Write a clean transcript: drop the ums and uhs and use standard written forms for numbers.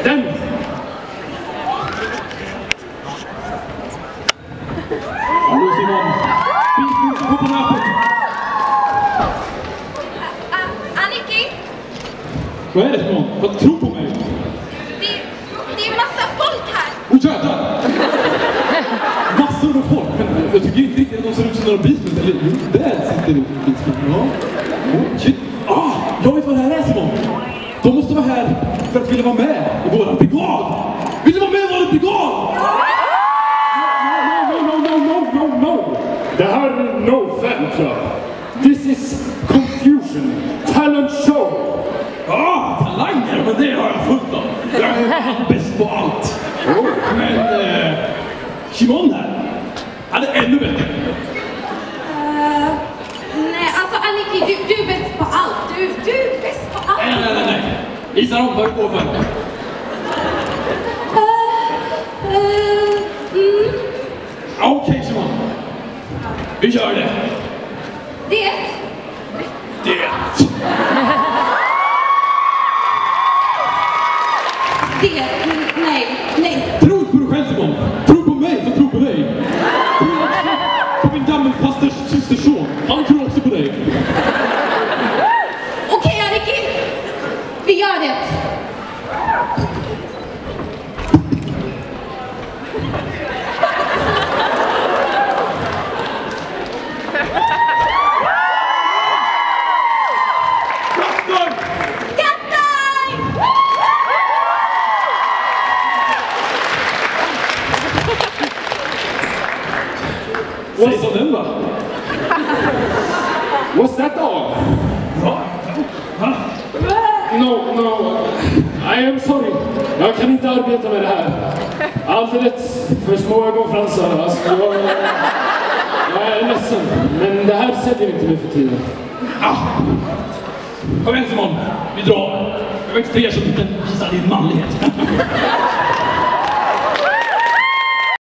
Den! Hallå Simon! Gå på möten! Aniki? Vad är det Simon? Vad tror på mig? Det är massa folk här. Åh jävlar! Massor av folk, men jag tycker inte riktigt att de ser ut som några Beatles. Eller jo, där sitter det Beatles. Ja. Oh, shit. Jag vet vad det här är Simon! De måste vara här för att vilja vara med i våran brigad! Vill du vara med i våran brigad? No. Det här är No Fan Club. This is Confusion. Talent show. Talanger, men det har jag fullt av. Jag är bäst på allt. Men Simon här, han är ännu bättre. Nej, alltså Aniki, du är bäst på allt. Du är bäst på allt. Nej. Visa dem vad det går för. Okej, Simon. Vi gör det. Det. Nej. Tro på dig själv Simon. Tro på mig så tro på dig. Tro också på min gammelfasters systerson. Han tror också på dig. Okej, Aniki. Vi gör det. Säg som den va? Was that all? No. I am sorry. Jag kan inte arbeta med det här. Alldeles för små ögonfransar. Alltså, jag är ledsen. Men det här säljer inte mig för tiden. Kom igen Simon, vi drar. Jag vet inte för er som inte visar din manlighet.